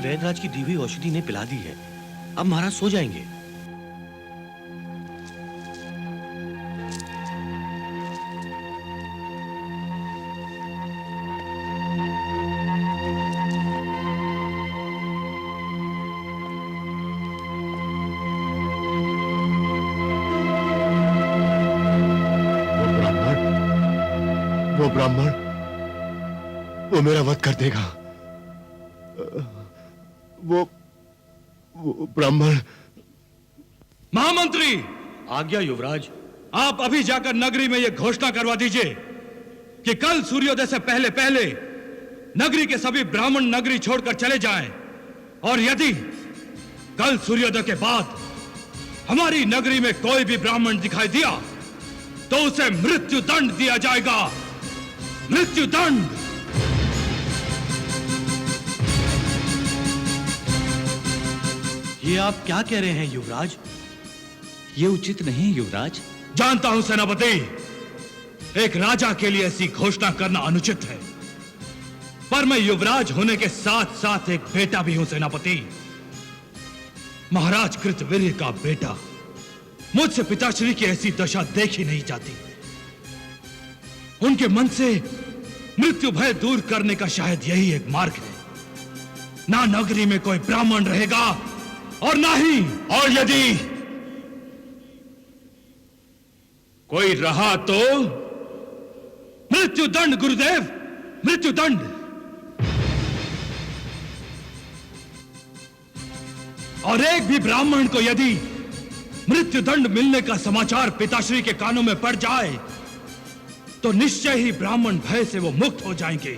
वैद्यराज की दी हुई औषधि ने पिला दी है। अब महाराज सो जाएंगे। वो ब्राह्मण वो मेरा वध कर देगा। वो ब्राह्मण। महामंत्री! आज्ञा युवराज। आप अभी जाकर नगरी में यह घोषणा करवा दीजिए कि कल सूर्योदय से पहले पहले नगरी के सभी ब्राह्मण नगरी छोड़कर चले जाएं, और यदि कल सूर्योदय के बाद हमारी नगरी में कोई भी ब्राह्मण दिखाई दिया तो उसे मृत्यु दंड दिया जाएगा। मृत्यु दंड। ये आप क्या कह रहे हैं युवराज? ये उचित नहीं युवराज। जानता हूं सेनापति, एक राजा के लिए ऐसी घोषणा करना अनुचित है, पर मैं युवराज होने के साथ साथ एक बेटा भी हूं सेनापति। महाराज कृतवीर्य का बेटा। मुझसे पिताश्री की ऐसी दशा देखी नहीं जाती। उनके मन से मृत्यु भय दूर करने का शायद यही एक मार्ग है। ना नगरी में कोई ब्राह्मण रहेगा और ना ही, और यदि कोई रहा तो मृत्यु दंड गुरुदेव, मृत्यु दंड। और एक भी ब्राह्मण को यदि मृत्यु दंड मिलने का समाचार पिताश्री के कानों में पड़ जाए तो निश्चय ही ब्राह्मण भय से वो मुक्त हो जाएंगे।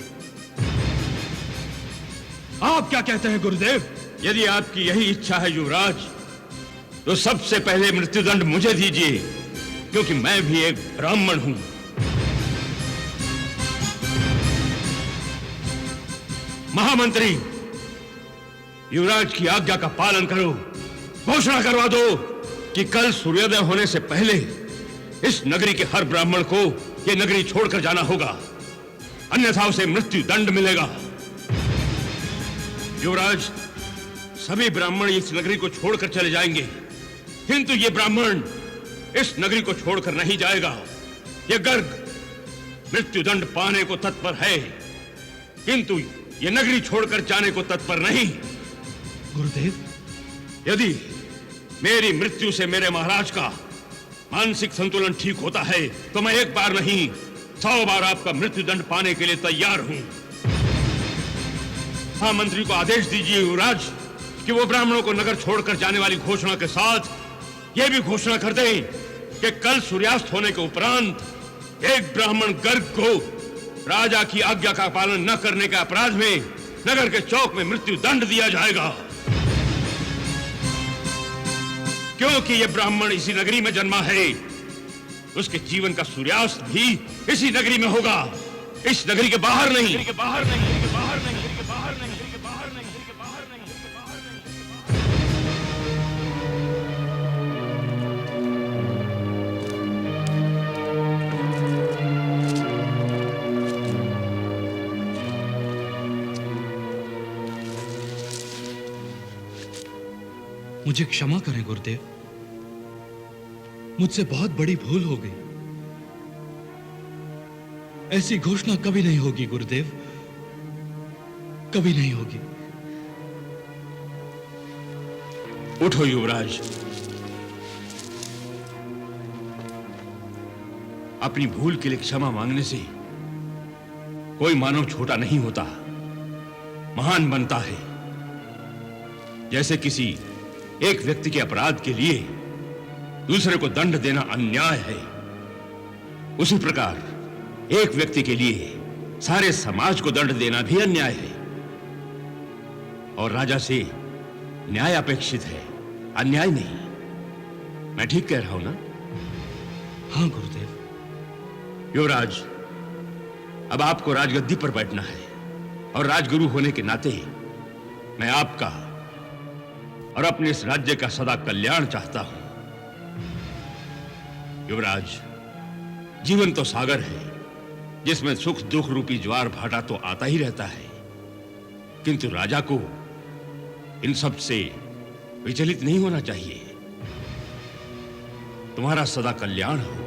आप क्या कहते हैं गुरुदेव? यदि आपकी यही इच्छा है युवराज, तो सबसे पहले मृत्युदंड मुझे दीजिए, क्योंकि मैं भी एक ब्राह्मण हूं। महामंत्री, युवराज की आज्ञा का पालन करो। घोषणा करवा दो कि कल सूर्योदय होने से पहले इस नगरी के हर ब्राह्मण को यह नगरी छोड़कर जाना होगा, अन्यथा उसे मृत्यु दंड मिलेगा। युवराज, सभी ब्राह्मण इस नगरी को छोड़कर चले जाएंगे, किंतु ये ब्राह्मण इस नगरी को छोड़कर नहीं जाएगा। यह गर्ग मृत्युदंड पाने को तत्पर है, किंतु यह नगरी छोड़कर जाने को तत्पर नहीं। गुरुदेव, यदि मेरी मृत्यु से मेरे महाराज का मानसिक संतुलन ठीक होता है तो मैं एक बार नहीं 100 बार आपका मृत्युदंड पाने के लिए तैयार हूं। हाँ, मंत्री को आदेश दीजिए युवराज कि वो ब्राह्मणों को नगर छोड़कर जाने वाली घोषणा के साथ यह भी घोषणा कर दें कि कल सूर्यास्त होने के उपरांत एक ब्राह्मण गर्ग को राजा की आज्ञा का पालन न करने के अपराध में नगर के चौक में मृत्यु दंड दिया जाएगा, क्योंकि यह ब्राह्मण इसी नगरी में जन्मा है। उसके जीवन का सूर्यास्त भी इसी नगरी में होगा, इस नगरी के बाहर नहीं। मुझे क्षमा करें गुरुदेव, मुझसे बहुत बड़ी भूल हो गई। ऐसी घोषणा कभी नहीं होगी गुरुदेव, कभी नहीं होगी। उठो युवराज, अपनी भूल के लिए क्षमा मांगने से कोई मानव छोटा नहीं होता, महान बनता है। जैसे किसी एक व्यक्ति के अपराध के लिए दूसरे को दंड देना अन्याय है, उसी प्रकार एक व्यक्ति के लिए सारे समाज को दंड देना भी अन्याय है। और राजा से न्याय अपेक्षित है, अन्याय नहीं। मैं ठीक कह रहा हूं ना? हाँ गुरुदेव। युवराज, अब आपको राजगद्दी पर बैठना है और राजगुरु होने के नाते मैं आपका और अपने इस राज्य का सदा कल्याण चाहता हूं। युवराज, जीवन तो सागर है जिसमें सुख दुख रूपी ज्वार भाटा तो आता ही रहता है, किंतु राजा को इन सब से विचलित नहीं होना चाहिए। तुम्हारा सदा कल्याण हो।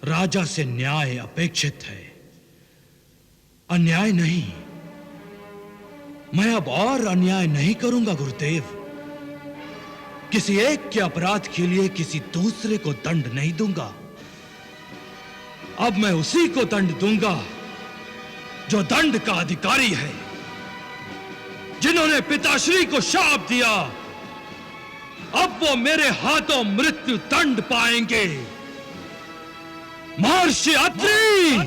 राजा से न्याय अपेक्षित है, अन्याय नहीं। मैं अब और अन्याय नहीं करूंगा गुरुदेव। किसी एक के अपराध के लिए किसी दूसरे को दंड नहीं दूंगा। अब मैं उसी को दंड दूंगा जो दंड का अधिकारी है। जिन्होंने पिताश्री को शाप दिया, अब वो मेरे हाथों मृत्यु दंड पाएंगे। महर्षि अत्रि,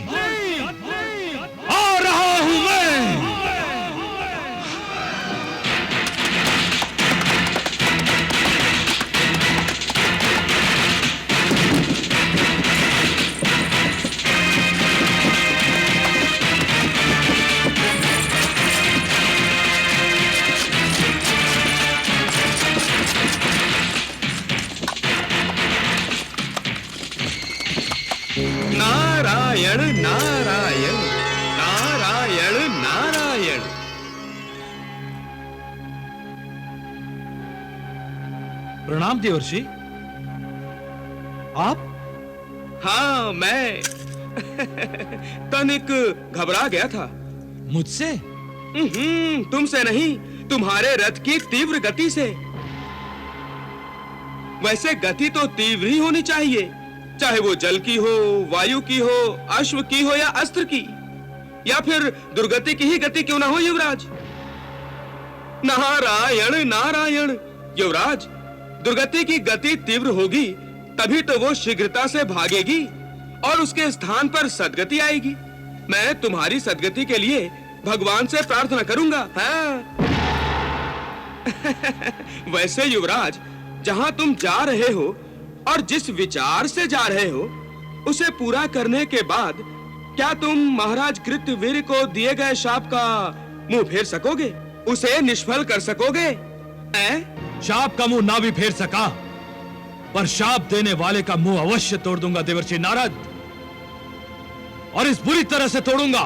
आ रहा हूं मैं। नारायण नारायण नारायण नारायण। प्रणाम देवर्षि। आप? हाँ, मैं तनिक घबरा गया था। मुझसे? तुमसे नहीं, तुम्हारे रथ की तीव्र गति से। वैसे गति तो तीव्र ही होनी चाहिए, चाहे वो जल की हो, वायु की हो, अश्व की हो या अस्त्र की, या फिर दुर्गति की ही गति क्यों ना हो युवराज। नारायण नारायण। युवराज, दुर्गति की गति तीव्र होगी तभी तो वो शीघ्रता से भागेगी और उसके स्थान पर सद्गति आएगी। मैं तुम्हारी सद्गति के लिए भगवान से प्रार्थना करूंगा। हाँ। वैसे युवराज, जहां तुम जा रहे हो और जिस विचार से जा रहे हो, उसे पूरा करने के बाद क्या तुम महाराज कृतवीर को दिए गए शाप का मुंह फेर सकोगे? उसे निष्फल कर सकोगे? शाप का मुंह ना भी फेर सका, पर शाप देने वाले का मुंह अवश्य तोड़ दूंगा देवर्षि नारद। और इस बुरी तरह से तोड़ूंगा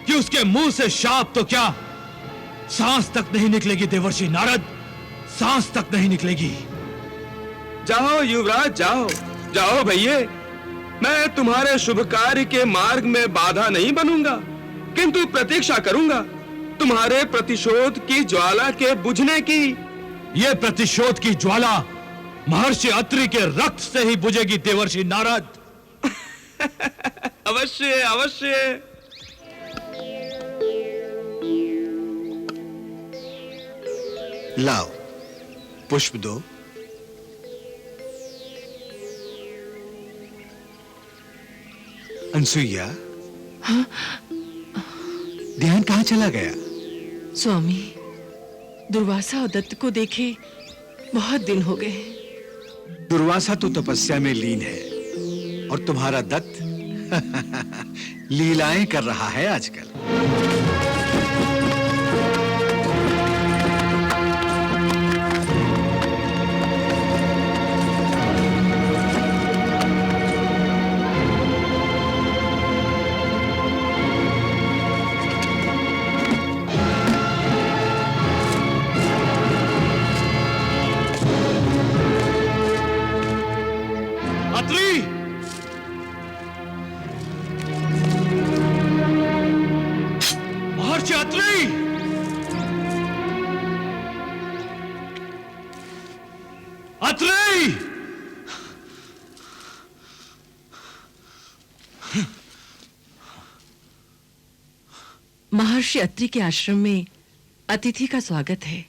कि उसके मुंह से शाप तो क्या, सांस तक नहीं निकलेगी देवर्षि नारद, सांस तक नहीं निकलेगी। जाओ युवराज, जाओ जाओ भैये। मैं तुम्हारे शुभ कार्य के मार्ग में बाधा नहीं बनूंगा, किंतु प्रतीक्षा करूंगा तुम्हारे प्रतिशोध की ज्वाला के बुझने की। यह प्रतिशोध की ज्वाला महर्षि अत्रि के रक्त से ही बुझेगी देवर्षि नारद। अवश्य अवश्य। लाओ, पुष्प दो। अनसुईया, हाँ? ध्यान कहाँ चला गया? स्वामी, दुर्वासा और दत्त को देखे बहुत दिन हो गए। दुर्वासा तो तपस्या में लीन है और तुम्हारा दत्त लीलाएं कर रहा है आजकल। महर्षि अत्रि के आश्रम में अतिथि का स्वागत है।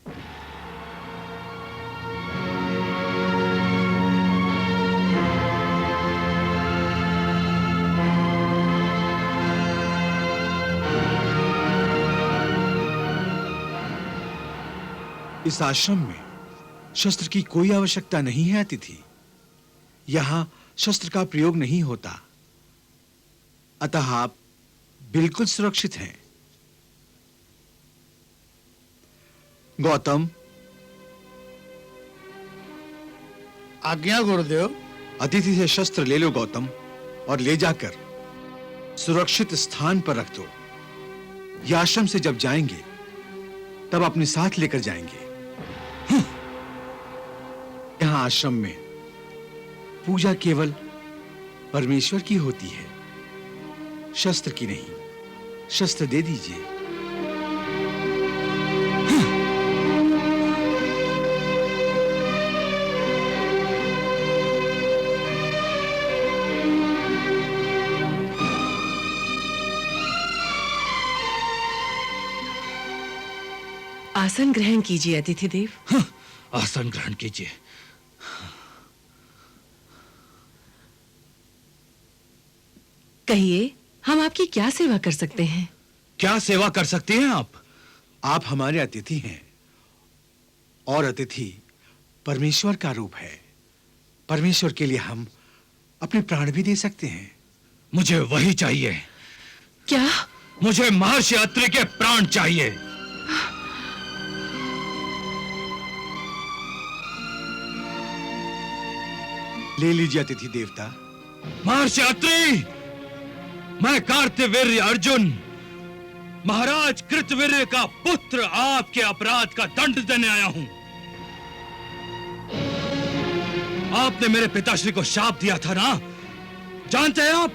इस आश्रम में शस्त्र की कोई आवश्यकता नहीं है अतिथि। यहां शस्त्र का प्रयोग नहीं होता, अतः आप बिल्कुल सुरक्षित हैं। गौतम, आज्ञा गुरुदेव। अतिथि से शस्त्र ले लो गौतम, और ले जाकर सुरक्षित स्थान पर रख दो। ये आश्रम से जब जाएंगे तब अपने साथ लेकर जाएंगे। यहां आश्रम में पूजा केवल परमेश्वर की होती है, शस्त्र की नहीं। शस्त्र दे दीजिए। आसन ग्रहण कीजिए अतिथि देव। आसन ग्रहण कीजिए। कहिए, हम आपकी क्या सेवा कर सकते हैं? क्या सेवा कर सकती हैं आप? आप हमारे अतिथि हैं, और अतिथि परमेश्वर का रूप है। परमेश्वर के लिए हम अपने प्राण भी दे सकते हैं। मुझे वही चाहिए। क्या? मुझे महर्षि अत्रि के प्राण चाहिए। ले लीजिए अतिथि देवता। महर्षि अत्रि, मैं कार्तवीर्य अर्जुन, महाराज कृतवीर्य का पुत्र, आपके अपराध का दंड देने आया हूं। आपने मेरे पिताश्री को शाप दिया था ना? जानते हैं आप,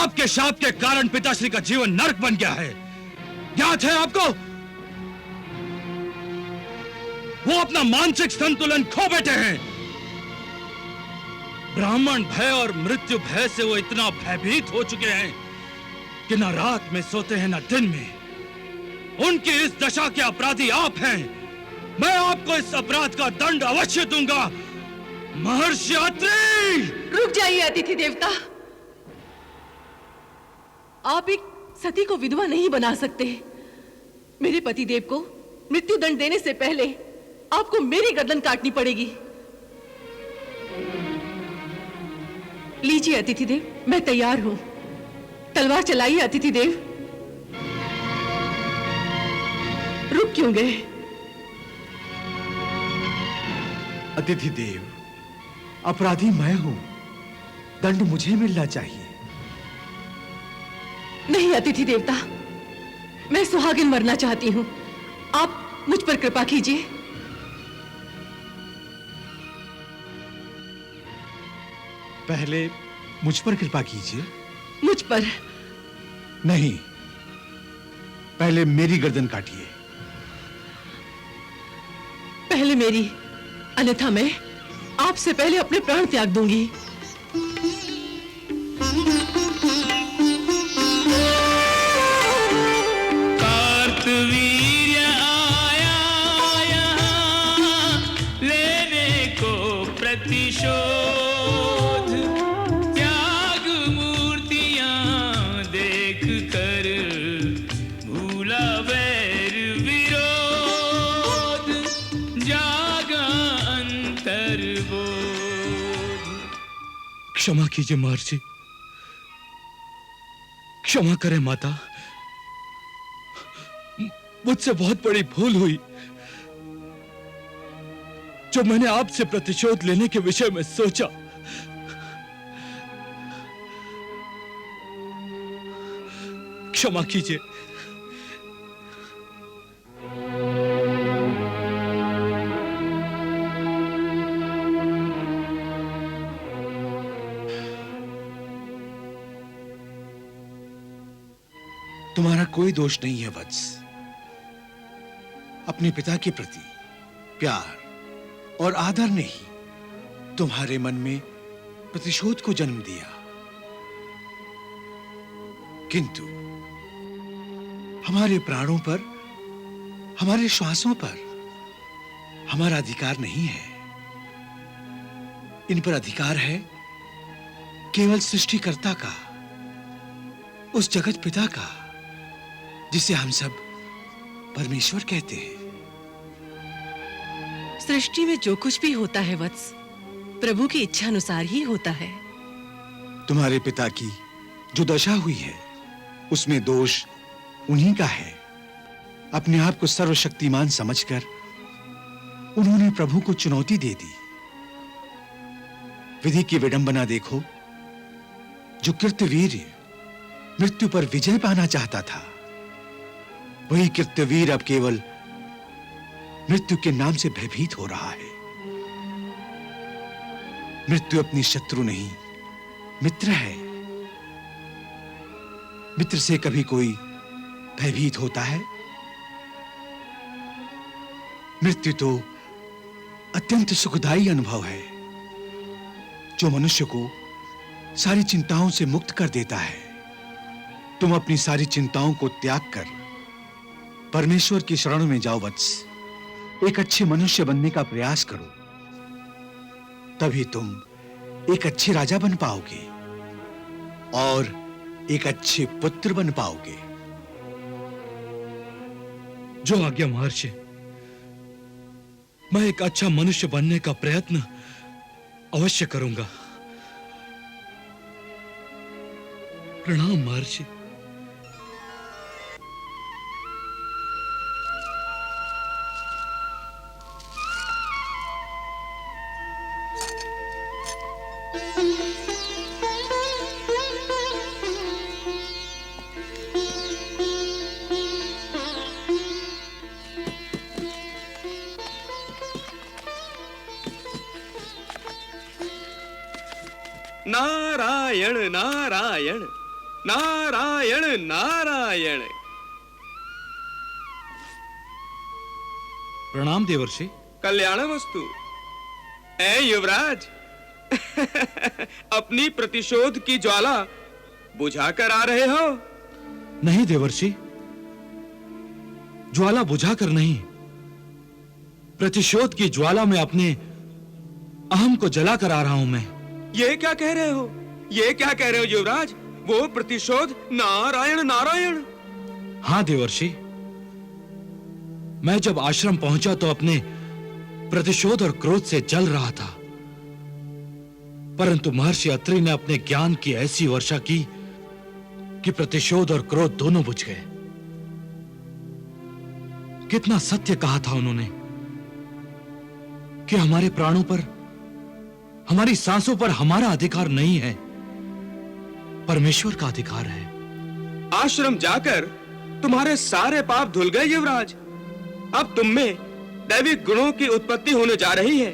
आपके शाप के कारण पिताश्री का जीवन नरक बन गया है। ज्ञात है आपको? वो अपना मानसिक संतुलन खो बैठे हैं। ब्राह्मण भय और मृत्यु भय से वो इतना भयभीत हो चुके हैं कि न रात में सोते हैं न दिन में। उनकी इस दशा के अपराधी आप हैं। मैं आपको इस अपराध का दंड अवश्य दूंगा। महर्षि अत्रि! रुक जाइए अतिथि देवता। आप एक सती को विधवा नहीं बना सकते। मेरे पतिदेव को मृत्यु दंड देने से पहले आपको मेरी गर्दन काटनी पड़ेगी। लीजिए अतिथि देव, मैं तैयार हूं। तलवार चलाइए अतिथि देव। रुक क्यों गए? अतिथि देव, अपराधी मैं हूं, दंड मुझे मिलना चाहिए। नहीं अतिथि देवता, मैं सुहागिन मरना चाहती हूं। आप मुझ पर कृपा कीजिए। पहले मुझ पर कृपा कीजिए। मुझ पर? नहीं, पहले मेरी गर्दन काटिए। पहले मेरी, अन्यथा मैं आपसे पहले अपने प्राण त्याग दूंगी। कार्तवीर्य आया यहाँ लेने को प्रतिशोध। त्याग मूर्तियां देख कर भूला वैर विरोध। जागा अंतर्बोध। क्षमा कीजिए महर्षि, क्षमा करें माता। मुझसे बहुत बड़ी भूल हुई जो मैंने आपसे प्रतिशोध लेने के विषय में सोचा। क्षमा कीजिए। तुम्हारा कोई दोष नहीं है वत्स। अपने पिता के प्रति प्यार और आदर ने ही तुम्हारे मन में प्रतिशोध को जन्म दिया। किंतु हमारे प्राणों पर, हमारे श्वासों पर हमारा अधिकार नहीं है। इन पर अधिकार है केवल सृष्टिकर्ता का, उस जगत पिता का, जिसे हम सब परमेश्वर कहते हैं। सृष्टि में जो कुछ भी होता है वत्स, प्रभु की इच्छा अनुसार ही होता है। तुम्हारे पिता की जो दशा हुई है, उसमें दोष उन्हीं का है। अपने आप को सर्वशक्तिमान समझकर उन्होंने प्रभु को चुनौती दे दी। विधि की विडंबना देखो। जो कृत्यवीर मृत्यु पर विजय पाना चाहता था, वही कृत्यवीर अब केवल मृत्यु के नाम से भयभीत हो रहा है। मृत्यु अपनी शत्रु नहीं, मित्र है। मित्र से कभी कोई भयभीत होता है? मृत्यु तो अत्यंत सुखदायी अनुभव है, जो मनुष्य को सारी चिंताओं से मुक्त कर देता है। तुम अपनी सारी चिंताओं को त्याग कर परमेश्वर की शरण में जाओ वत्स। एक अच्छे मनुष्य बनने का प्रयास करो, तभी तुम एक अच्छे राजा बन पाओगे और एक अच्छे पुत्र बन पाओगे। जो आज्ञा महर्षि, मैं एक अच्छा मनुष्य बनने का प्रयत्न अवश्य करूंगा। प्रणाम महर्षि। नारायण नारायण नारायण नारायण। प्रणाम देवर्षि। कल्याणमस्तु। ऐ युवराज, अपनी प्रतिशोध की ज्वाला बुझाकर आ रहे हो? नहीं देवर्षि, ज्वाला बुझाकर नहीं, प्रतिशोध की ज्वाला में अपने अहम को जलाकर आ रहा हूं मैं। ये क्या कह रहे हो? ये क्या कह रहे हो युवराज? वो प्रतिशोध नारायण नारायण। हां देवर्षि, मैं जब आश्रम पहुंचा तो अपने प्रतिशोध और क्रोध से जल रहा था, परंतु महर्षि अत्रि ने अपने ज्ञान की ऐसी वर्षा की कि प्रतिशोध और क्रोध दोनों बुझ गए। कितना सत्य कहा था उन्होंने कि हमारे प्राणों पर, हमारी सांसों पर हमारा अधिकार नहीं है, परमेश्वर का अधिकार है। आश्रम जाकर तुम्हारे सारे पाप धुल गए युवराज। अब तुम में दैविक गुणों की उत्पत्ति होने जा रही है।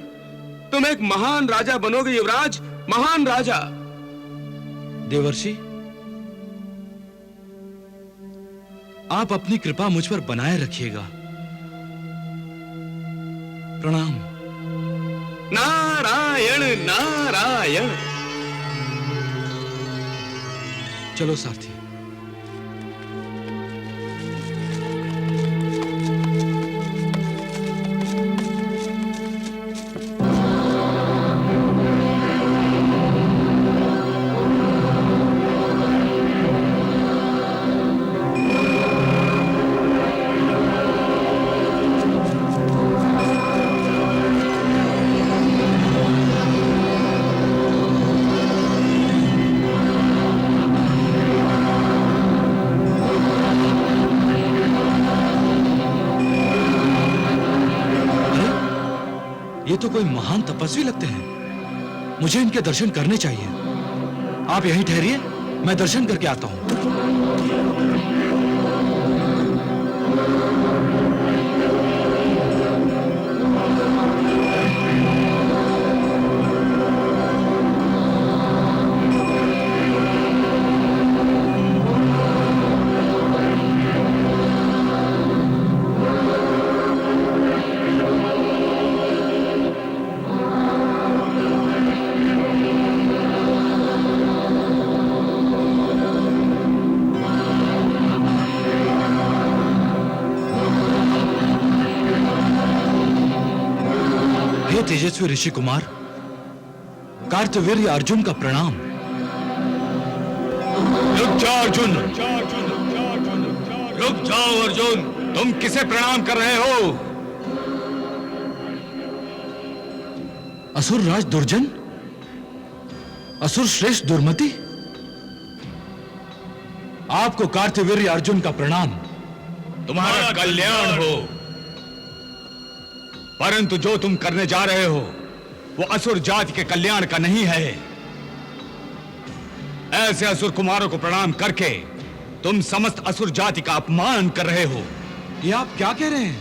तुम एक महान राजा बनोगे युवराज, महान राजा। देवर्षि, आप अपनी कृपा मुझ पर बनाए रखिएगा। प्रणाम। नारायण नारायण। चलो सारथी। ये तो कोई महान तपस्वी लगते हैं, मुझे इनके दर्शन करने चाहिए। आप यहीं ठहरिए, मैं दर्शन करके आता हूं। तेजस्वी ऋषि कुमार, कार्तवीर्य अर्जुन का प्रणाम। रुक जाओ अर्जुन, रुक जाओ अर्जुन, तुम किसे प्रणाम कर रहे हो? असुर राज दुर्जन, असुर श्रेष्ठ दुर्मति, आपको कार्तवीर्य अर्जुन का प्रणाम। तुम्हारा कल्याण हो। परंतु जो तुम करने जा रहे हो वो असुर जाति के कल्याण का नहीं है। ऐसे असुर कुमारों को प्रणाम करके तुम समस्त असुर जाति का अपमान कर रहे हो। ये आप क्या कह रहे हैं?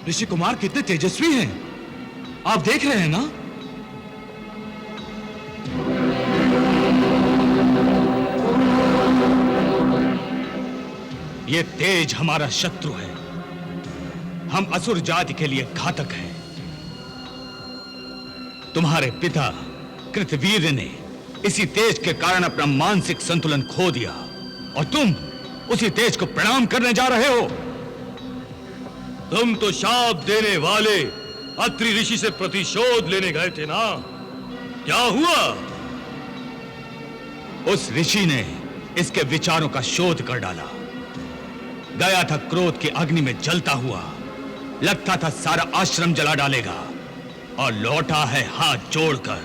ऋषि कुमार कितने तेजस्वी हैं, आप देख रहे हैं ना? ये तेज हमारा शत्रु है। हम असुर जाति के लिए घातक हैं। तुम्हारे पिता कृतवीर्य ने इसी तेज के कारण अपना मानसिक संतुलन खो दिया और तुम उसी तेज को प्रणाम करने जा रहे हो। तुम तो शाप देने वाले अत्रि ऋषि से प्रतिशोध लेने गए थे ना, क्या हुआ? उस ऋषि ने इसके विचारों का शोध कर डाला। गया था क्रोध की अग्नि में जलता हुआ, लगता था सारा आश्रम जला डालेगा, और लौटा है हाथ जोड़कर,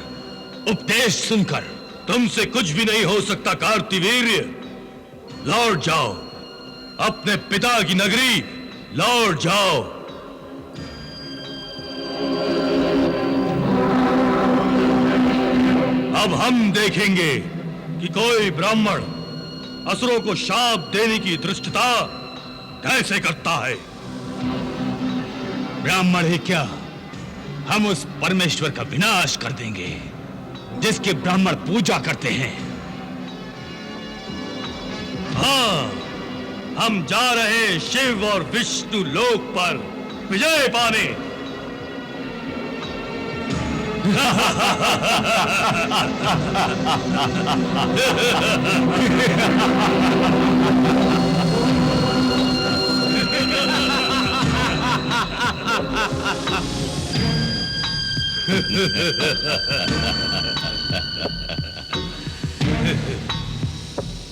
उपदेश सुनकर। तुमसे कुछ भी नहीं हो सकता कार्तिवीर्य। लौट जाओ, अपने पिता की नगरी लौट जाओ। अब हम देखेंगे कि कोई ब्राह्मण असुरों को शाप देने की धृष्टता कैसे करता है। ब्राह्मण ही क्या, हम उस परमेश्वर का विनाश कर देंगे जिसकी ब्राह्मण पूजा करते हैं। हाँ, हम जा रहे हैं शिव और विष्णु लोक पर विजय पाने।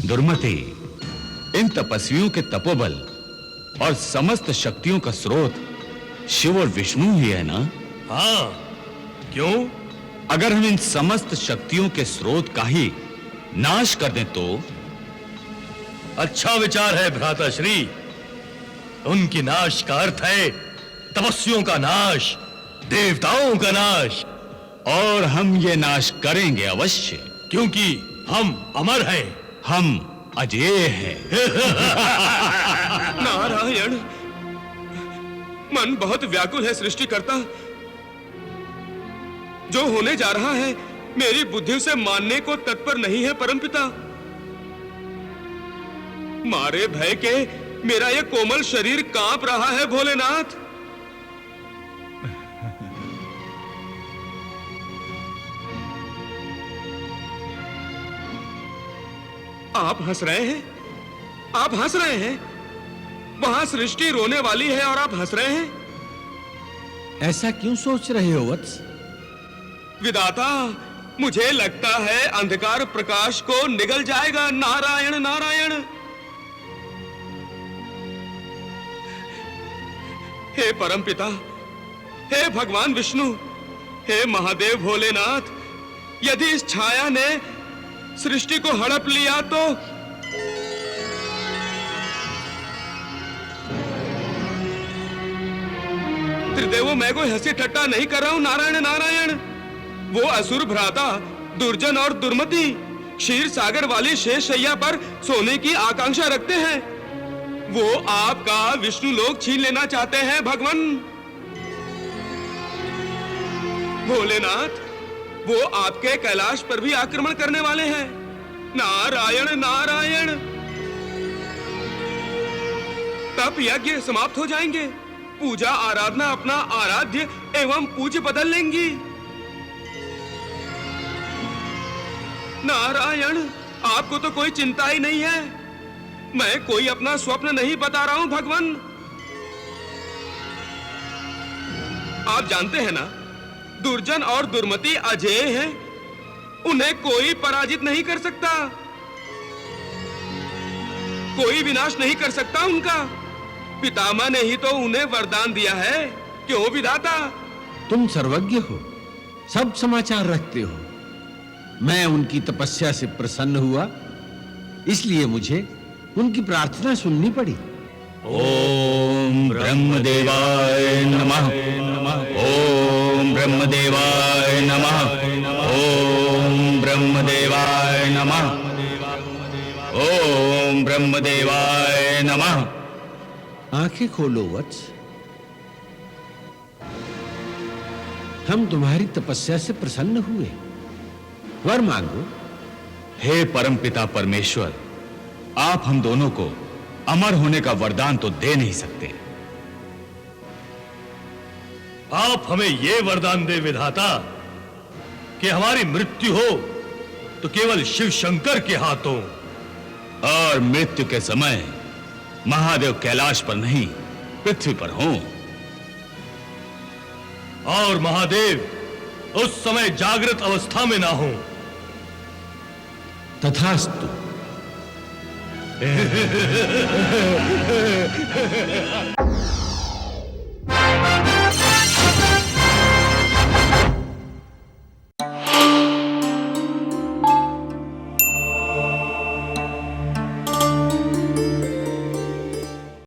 दुर्मति, इन तपस्वियों के तपोबल और समस्त शक्तियों का स्रोत शिव और विष्णु ही है ना? हाँ, क्यों? अगर हम इन समस्त शक्तियों के स्रोत का ही नाश कर दें तो? अच्छा विचार है भ्राताश्री। उनकी नाश का अर्थ है तपस्वियों का नाश, देवताओं का नाश। और हम ये नाश करेंगे अवश्य, क्योंकि हम अमर हैं, हम अजेय हैं। नारायण, मन बहुत व्याकुल है सृष्टिकर्ता। जो होने जा रहा है मेरी बुद्धि से मानने को तत्पर नहीं है परमपिता। मारे भय के मेरा यह कोमल शरीर कांप रहा है भोलेनाथ। आप हंस रहे हैं, आप हंस रहे हैं। वहां सृष्टि रोने वाली है और आप हंस रहे हैं। ऐसा क्यों सोच रहे हो वत्स? विधाता, मुझे लगता है अंधकार प्रकाश को निगल जाएगा। नारायण नारायण। हे परमपिता, हे भगवान विष्णु, हे महादेव भोलेनाथ, यदि इस छाया ने सृष्टि को हड़प लिया तो त्रिदेवों, मैं कोई हंसी ठट्टा नहीं कर रहा हूं। नारायण नारायण। वो असुर भ्राता दुर्जन और दुर्मति क्षीर सागर वाली शेष शैया पर सोने की आकांक्षा रखते हैं। वो आपका विष्णु लोक छीन लेना चाहते हैं भगवान भोलेनाथ। वो आपके कैलाश पर भी आक्रमण करने वाले हैं। नारायण नारायण। तप यज्ञ समाप्त हो जाएंगे, पूजा आराधना अपना आराध्य एवं पूज्य बदल लेंगी। नारायण, आपको तो कोई चिंता ही नहीं है। मैं कोई अपना स्वप्न नहीं बता रहा हूं भगवान। आप जानते हैं ना, दुर्जन और दुर्मति अजेय हैं, उन्हें कोई पराजित नहीं कर सकता, कोई विनाश नहीं कर सकता उनका। पितामह ने ही तो उन्हें वरदान दिया है। क्यों विधाता? तुम सर्वज्ञ हो, सब समाचार रखते हो। मैं उनकी तपस्या से प्रसन्न हुआ, इसलिए मुझे उनकी प्रार्थना सुननी पड़ी। ओम ब्रह्मदेवाय नमः। ओम ब्रह्मदेवाय नमः। नमः। ओम ब्रह्मदेवाय नमः। ओम ब्रह्मदेवाय नमः। आंखें खोलो वत्स। हम तुम्हारी तपस्या से प्रसन्न हुए, वर मांगो। हे परमपिता परमेश्वर, आप हम दोनों को अमर होने का वरदान तो दे नहीं सकते। आप हमें यह वरदान दे विधाता कि हमारी मृत्यु हो तो केवल शिव शंकर के हाथों, और मृत्यु के समय महादेव कैलाश पर नहीं पृथ्वी पर हों। और महादेव उस समय जागृत अवस्था में ना हो। तथास्तु।